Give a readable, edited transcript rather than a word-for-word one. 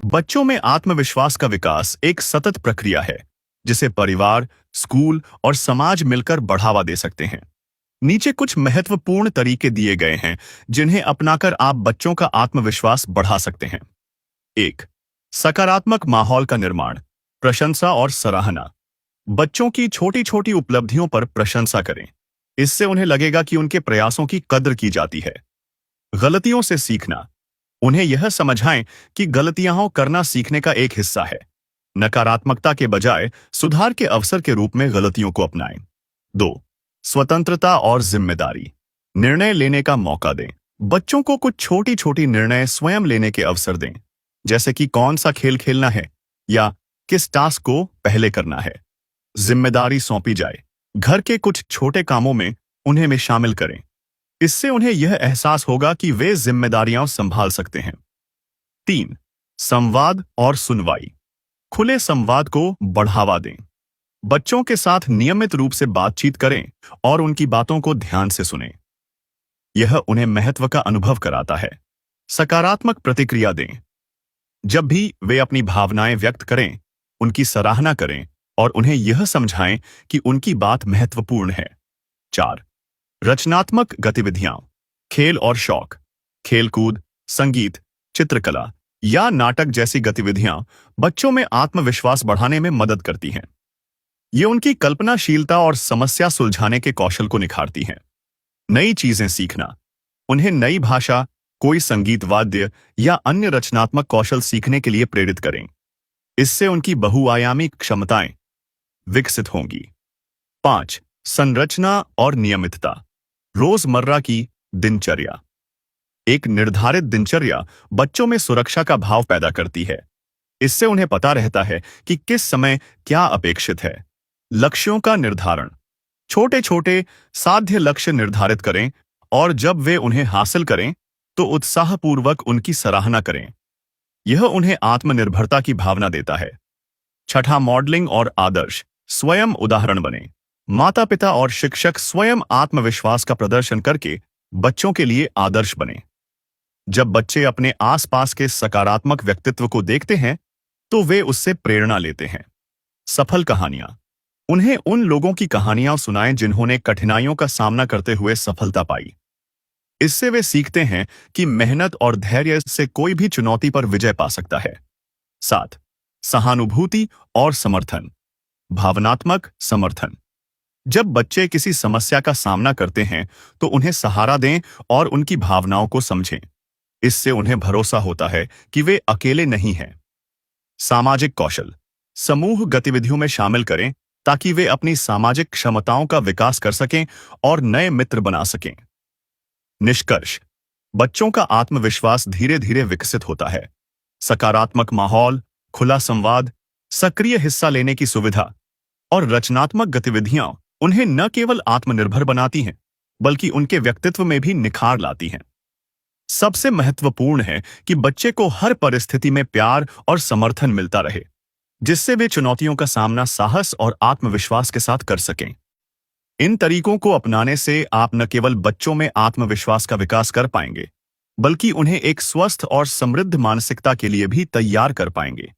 बच्चों में आत्मविश्वास का विकास एक सतत प्रक्रिया है जिसे परिवार, स्कूल और समाज मिलकर बढ़ावा दे सकते हैं। नीचे कुछ महत्वपूर्ण तरीके दिए गए हैं जिन्हें अपनाकर आप बच्चों का आत्मविश्वास बढ़ा सकते हैं। 1. सकारात्मक माहौल का निर्माण, प्रशंसा और सराहना। बच्चों की छोटी छोटी उपलब्धियों पर प्रशंसा करें। इससे उन्हें लगेगा कि उनके प्रयासों की कद्र की जाती है। गलतियों से सीखना, उन्हें यह समझाएं कि गलतियां करना सीखने का एक हिस्सा है। नकारात्मकता के बजाय सुधार के अवसर के रूप में गलतियों को अपनाएं। 2. स्वतंत्रता और जिम्मेदारी, निर्णय लेने का मौका दें। बच्चों को कुछ छोटी छोटी निर्णय स्वयं लेने के अवसर दें, जैसे कि कौन सा खेल खेलना है या किस टास्क को पहले करना है। जिम्मेदारी सौंपी जाए, घर के कुछ छोटे कामों में उन्हें में शामिल करें। इससे उन्हें यह एहसास होगा कि वे जिम्मेदारियां संभाल सकते हैं। 3. संवाद और सुनवाई, खुले संवाद को बढ़ावा दें। बच्चों के साथ नियमित रूप से बातचीत करें और उनकी बातों को ध्यान से सुनें। यह उन्हें महत्व का अनुभव कराता है। सकारात्मक प्रतिक्रिया दें, जब भी वे अपनी भावनाएं व्यक्त करें, उनकी सराहना करें और उन्हें यह समझाएं कि उनकी बात महत्वपूर्ण है। 4. रचनात्मक गतिविधियां, खेल और शौक। खेलकूद, संगीत, चित्रकला या नाटक जैसी गतिविधियां बच्चों में आत्मविश्वास बढ़ाने में मदद करती हैं। ये उनकी कल्पनाशीलता और समस्या सुलझाने के कौशल को निखारती हैं। नई चीजें सीखना, उन्हें नई भाषा, कोई संगीत वाद्य या अन्य रचनात्मक कौशल सीखने के लिए प्रेरित करें। इससे उनकी बहुआयामी क्षमताएं विकसित होंगी। 5. संरचना और नियमितता, रोजमर्रा की दिनचर्या। एक निर्धारित दिनचर्या बच्चों में सुरक्षा का भाव पैदा करती है। इससे उन्हें पता रहता है कि किस समय क्या अपेक्षित है। लक्ष्यों का निर्धारण, छोटे छोटे साध्य लक्ष्य निर्धारित करें और जब वे उन्हें हासिल करें तो उत्साहपूर्वक उनकी सराहना करें। यह उन्हें आत्मनिर्भरता की भावना देता है। 6. मॉडलिंग और आदर्श, स्वयं उदाहरण बने। माता पिता और शिक्षक स्वयं आत्मविश्वास का प्रदर्शन करके बच्चों के लिए आदर्श बने। जब बच्चे अपने आसपास के सकारात्मक व्यक्तित्व को देखते हैं तो वे उससे प्रेरणा लेते हैं। सफल कहानियां, उन्हें उन लोगों की कहानियां सुनाएं जिन्होंने कठिनाइयों का सामना करते हुए सफलता पाई। इससे वे सीखते हैं कि मेहनत और धैर्य से कोई भी चुनौती पर विजय पा सकता है। 7. सहानुभूति और समर्थन, भावनात्मक समर्थन। जब बच्चे किसी समस्या का सामना करते हैं तो उन्हें सहारा दें और उनकी भावनाओं को समझें। इससे उन्हें भरोसा होता है कि वे अकेले नहीं हैं। सामाजिक कौशल, समूह गतिविधियों में शामिल करें ताकि वे अपनी सामाजिक क्षमताओं का विकास कर सकें और नए मित्र बना सकें। निष्कर्ष, बच्चों का आत्मविश्वास धीरे धीरे विकसित होता है। सकारात्मक माहौल, खुला संवाद, सक्रिय हिस्सा लेने की सुविधा और रचनात्मक गतिविधियां उन्हें न केवल आत्मनिर्भर बनाती हैं बल्कि उनके व्यक्तित्व में भी निखार लाती हैं। सबसे महत्वपूर्ण है कि बच्चे को हर परिस्थिति में प्यार और समर्थन मिलता रहे, जिससे वे चुनौतियों का सामना साहस और आत्मविश्वास के साथ कर सकें। इन तरीकों को अपनाने से आप न केवल बच्चों में आत्मविश्वास का विकास कर पाएंगे बल्कि उन्हें एक स्वस्थ और समृद्ध मानसिकता के लिए भी तैयार कर पाएंगे।